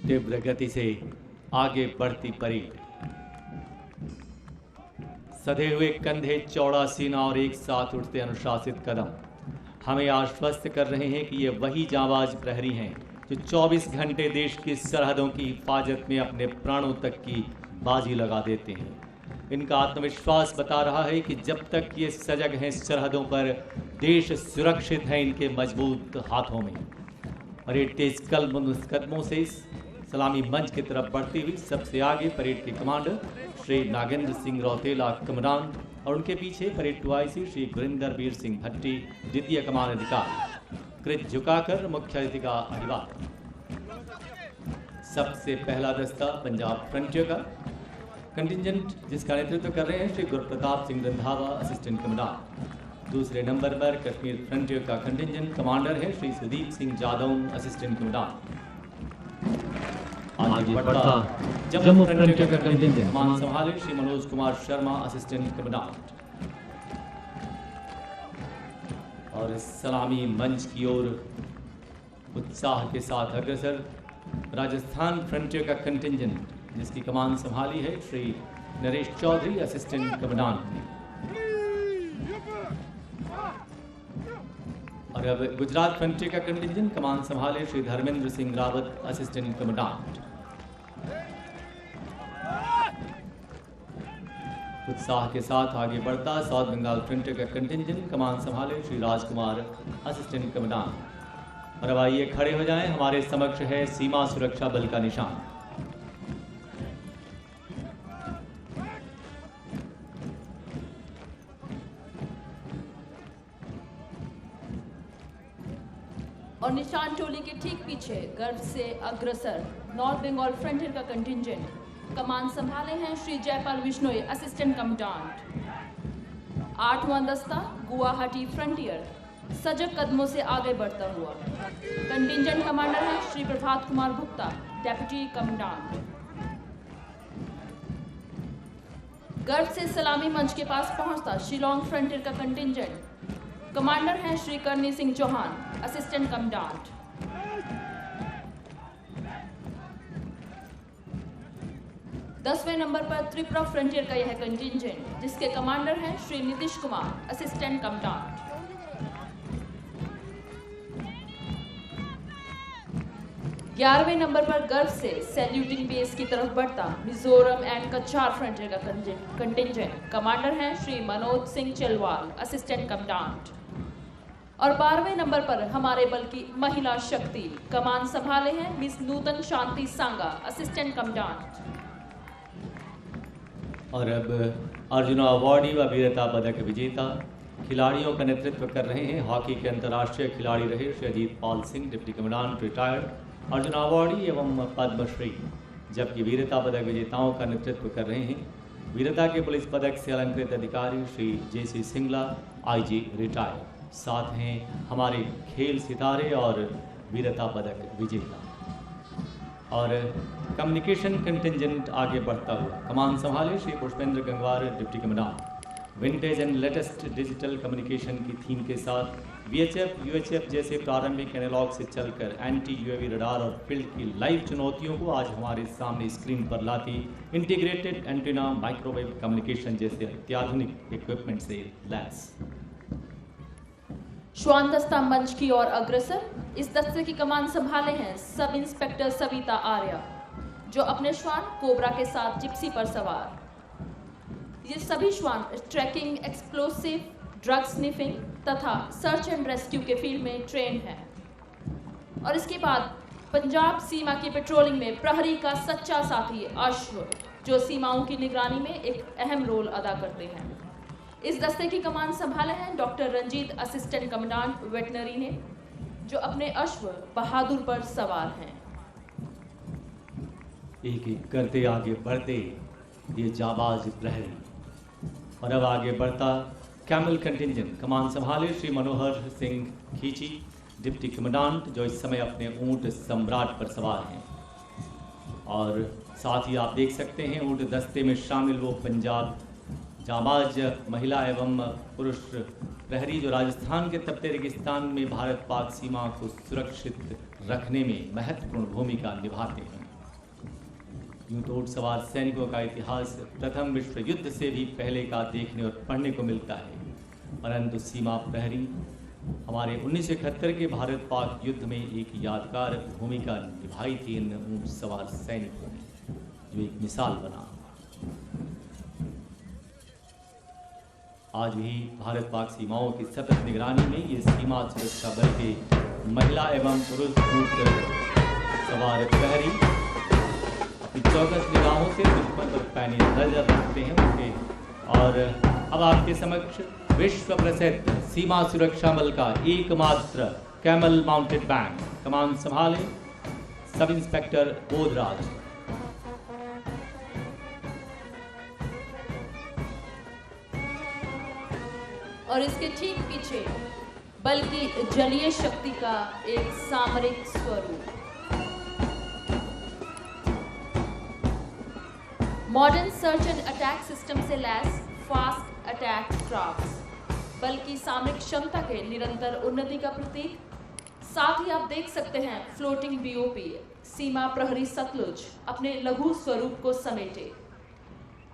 तीव्र गति से आगे बढ़ती परेड, सधे हुए कंधे, चौड़ा सीना और एक साथ उठते अनुशासित कदम हमें आश्वस्त कर रहे हैं कि ये वही जांबाज प्रहरी हैं जो 24 घंटे देश की सरहदों की हिफाजत में अपने प्राणों तक की बाजी लगा देते हैं। इनका आत्मविश्वास बता रहा है कि जब तक ये सजग हैं सरहदों पर, देश सुरक्षित है इनके मजबूत हाथों में। परेड तेज कदमों से सलामी मंच की तरफ बढ़ती हुई सबसे आगे परेड के कमांडर श्री नागेंद्र सिंह रौतेला कमांडेंट और उनके पीछे परेड 2IC श्री गुरिंदर वीर सिंह भट्टी द्वितीय कमान अधिकारी कृत झुकाकर मुख्य अतिथि का अभिवादन। सबसे पहला दस्ता पंजाब फ्रंटियर का कंटिजेंट जिसका नेतृत्व कर रहे हैं श्री गुरप्रताप सिंह रंधावा असिस्टेंट कमांडेंट। दूसरे नंबर पर कश्मीर फ्रंटियर का कंटिजेंट कमांडर है श्री सुदीप सिंह जादव असिस्टेंट कमांडेंट। आगे बढ़ता जम्मू फ्रंटियर का कंटिजेंट कमान संभाले श्री मनोज कुमार शर्मा असिस्टेंट कमांडेंट। और सलामी मंच की ओर उत्साह के साथ अग्रसर राजस्थान फ्रंटियर का कंटिजेंट जिसकी कमान संभाली है श्री नरेश चौधरी असिस्टेंट कमांडेंट ने। और अब गुजरात फ्रंटियर का कंटिजेंट कमान संभाले श्री धर्मेंद्र सिंह रावत असिस्टेंट कमांडेंट। उत्साह के साथ आगे बढ़ता साउथ बंगाल फ्रंटियर का कंटिजेंट कमान संभाले श्री राजकुमार असिस्टेंट कमांडेंट। और अब आइए खड़े हो जाएं, हमारे समक्ष है सीमा सुरक्षा बल का निशान। और निशान टोली के ठीक पीछे गर्व से अग्रसर नॉर्थ बंगाल फ्रंटियर का कंटिजेंट कमान संभाले हैं श्री जयपाल विश्नोई असिस्टेंट कमांडेंट। 8वां दस्ता गुवाहाटी फ्रंटियर सजग कदमों से आगे बढ़ता हुआ कंटिजेंट कमांडर हैं श्री प्रभात कुमार गुप्ता डेप्यूटी कमांडेंट। गर्व से सलामी मंच के पास पहुंचता शिलोंग फ्रंटियर का कंटिजेंट कमांडर हैं श्री करनी सिंह चौहान असिस्टेंट कमांडेंट। दसवें नंबर पर त्रिपुरा फ्रंटियर का यह कंटिजेंट जिसके कमांडर हैं श्री नीतीश कुमार असिस्टेंट कमांडेंट। 11वें नंबर पर गर्व से सैल्यूटिंग बेस की तरफ बढ़ता मिजोरम एंड कच्छार फ्रंटियर का कंटिजेंट कमांडर हैं श्री मनोज सिंह चलवाल असिस्टेंट कमांडेंट। और 12वें नंबर पर हमारे बल की महिला शक्ति कमान संभाले हैं मिस नूतन शांति सांगा असिस्टेंट कमांडेंट। और अब अर्जुन अवार्डी व वीरता पदक विजेता खिलाड़ियों का नेतृत्व कर रहे हैं हॉकी के अंतर्राष्ट्रीय खिलाड़ी रहे Shri Ajit Pal Singh deputy commandant retired Arjuna awardee एवं पद्मश्री, जबकि वीरता पदक विजेताओं का नेतृत्व कर रहे हैं वीरता के पुलिस पदक से अलंकृत अधिकारी Shri JC Singla IG retired. साथ हैं हमारे खेल सितारे और वीरता पदक विजेता। और कम्युनिकेशन कंटिजेंट आगे बढ़ता हुआ कमान संभाले Shri Pushpendra Gangwar deputy commandant. Vintage and latest digital communication की थीम के साथ VHF UHF जैसे प्रारंभिक एनालॉग से चलकर एंटी UAV रडार और फील्ड की लाइव चुनौतियों को आज हमारे सामने स्क्रीन पर लाती इंटीग्रेटेड एंटीना माइक्रोवेव कम्युनिकेशन जैसे अत्याधुनिक इक्विपमेंट से लैस। श्वान दस्ता मंच की ओर अग्रसर इस दस्ते की कमान संभाले हैं सब इंस्पेक्टर सविता आर्या जो अपने श्वान कोबरा के साथ जिप्सी पर सवार। ये सभी श्वान ट्रैकिंग, एक्सप्लोसिव, ड्रग स्निफिंग तथा सर्च एंड रेस्क्यू के फील्ड में ट्रेन हैं। और इसके बाद पंजाब सीमा की पेट्रोलिंग में प्रहरी का सच्चा साथी अश्व जो सीमाओं की निगरानी में एक अहम रोल अदा करते हैं। इस दस्ते की कमान संभाले हैं doctor Ranjit assistant commandant veterinary ने जो अपने अश्व बहादुर पर सवार हैं। एक एक करते आगे बढ़ते ये जाबाज प्रहरी। और अब आगे बढ़ता कैमल कंटिजेंट कमान संभाले श्री मनोहर सिंह खींची डिप्टी कमांडेंट जो इस समय अपने ऊंट सम्राट पर सवार हैं। और साथ ही आप देख सकते हैं ऊंट दस्ते में शामिल वो पंजाब जाबाज महिला एवं पुरुष प्रहरी जो राजस्थान के तपते रेगिस्तान में भारत पाक सीमा को सुरक्षित रखने में महत्वपूर्ण भूमिका निभाते हैं। यूं तो ऊँट सवार सैनिकों का इतिहास प्रथम विश्व युद्ध से भी पहले का देखने और पढ़ने को मिलता है, परंतु सीमा प्रहरी हमारे 1971 के भारत पाक युद्ध में एक यादगार भूमिका निभाई थी इन ऊँट सवार सैनिकों ने, जो एक मिसाल बना। आज भी भारत पाक सीमाओं की सतत निगरानी में ये सीमा सुरक्षा बल के महिला एवं पुरुष ऊँट सवार प्रहरी अपनी चौकस निगाहों से दुश्मन पर पैनी नजर रखते हैं उनके। और अब आपके समक्ष विश्व प्रसिद्ध सीमा सुरक्षा बल का एकमात्र कैमल माउंटेड बैंड कमान संभाले सब इंस्पेक्टर बोधराज। और इसके ठीक पीछे बल की जलीय शक्ति का एक सामरिक स्वरूप। Modern search and attack system से लैस फास्ट अटैक क्राफ्ट्स बल की सामरिक क्षमता के निरंतर उन्नति का प्रतीक। साथ ही आप देख सकते हैं फ्लोटिंग बीओपी सीमा प्रहरी सतलुज अपने लघु स्वरूप को समेटे।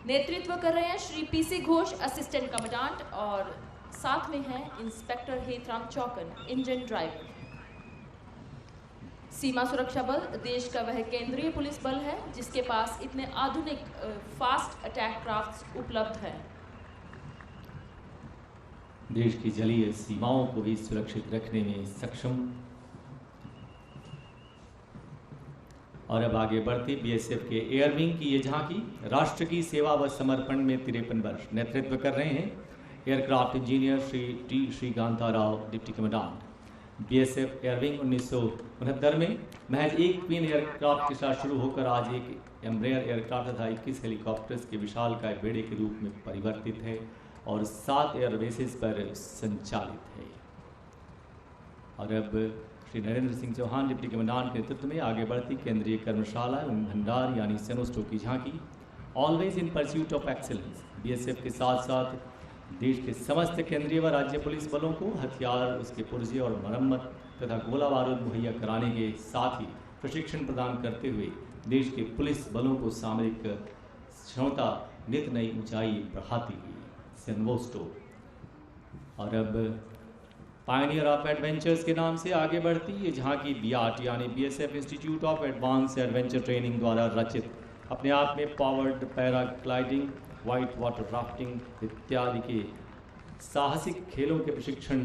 नेतृत्व कर रहे हैं Shri PC Ghosh assistant commandant और साथ में हैं इंस्पेक्टर हेतराम चौकन इंजन ड्राइवर। सीमा सुरक्षा बल देश का वह केंद्रीय पुलिस बल है जिसके पास इतने आधुनिक फास्ट अटैक क्राफ्ट्स उपलब्ध हैं। देश की जलीय सीमाओं को भी सुरक्षित रखने में सक्षम। और अब आगे बढ़ते बीएसएफ के एयर विंग की ये झांकी राष्ट्र की सेवा व समर्पण में 53 वर्ष नेतृत्व कर रहे हैं aircraft engineer Shri T Srikanta Rao deputy commandant. BSF air wing 1969 में महज एक ट्विन एयरक्राफ्ट के साथ शुरू होकर आज एक एम्ब्रेयर एयरक्राफ्ट तथा 21 हेलीकॉप्टर्स के विशालकाय बेड़े के रूप में परिवर्तित है और 7 एयरबेसेस पर संचालित है। और अब श्री नरेंद्र सिंह चौहान डिप्टी कमांडेंट के नेतृत्व में आगे बढ़ती केंद्रीय कर्मशाला एवं भंडार यानी सेनोस्टो की झांकी always in pursuit of excellence. BSF के साथ साथ देश के समस्त केंद्रीय व राज्य पुलिस बलों को हथियार, उसके पुर्जे और मरम्मत तथा गोला बारूद मुहैया कराने के साथ ही प्रशिक्षण प्रदान करते हुए देश के पुलिस बलों को सामरिक क्षमता नित नई ऊंचाई बढ़ाती हुई सेनोस्टो। और अब पायनियर ऑफ एडवेंचर्स के नाम से आगे बढ़ती ये झांकी बियाट यानी BSF institute of advance adventure training द्वारा रचित अपने आप में powered paragliding, white water rafting इत्यादि के साहसिक खेलों के प्रशिक्षण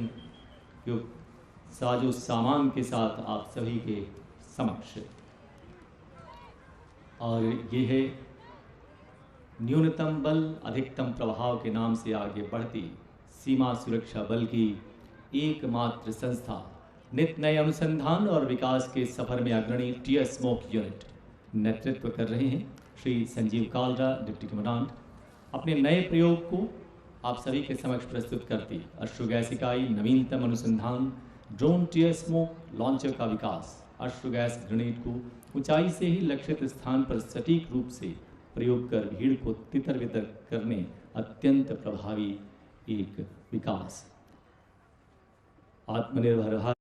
के साजो सामान के साथ आप सभी के समक्ष। और ये है न्यूनतम बल अधिकतम प्रभाव के नाम से आगे बढ़ती सीमा सुरक्षा बल की एकमात्र संस्था, नित नए अनुसंधान और विकास के सफर में अग्रणी टीयर स्मोक यूनिट। नेतृत्व कर रहे हैं श्री संजीव कालरा डिप्टी कमांडेंट। अपने नए प्रयोग को आप सभी के समक्ष प्रस्तुत करती अश्रु गैस इकाई, नवीनतम अनुसंधान, ड्रोन टीयर स्मोक लॉन्चर का विकास, अश्रु गैस ग्रेनेड को ऊंचाई से ही लक्षित स्थान पर सटीक रूप से प्रयोग कर भीड़ को तितर बितर करने अत्यंत प्रभावी एक विकास। आत्मनिर्भर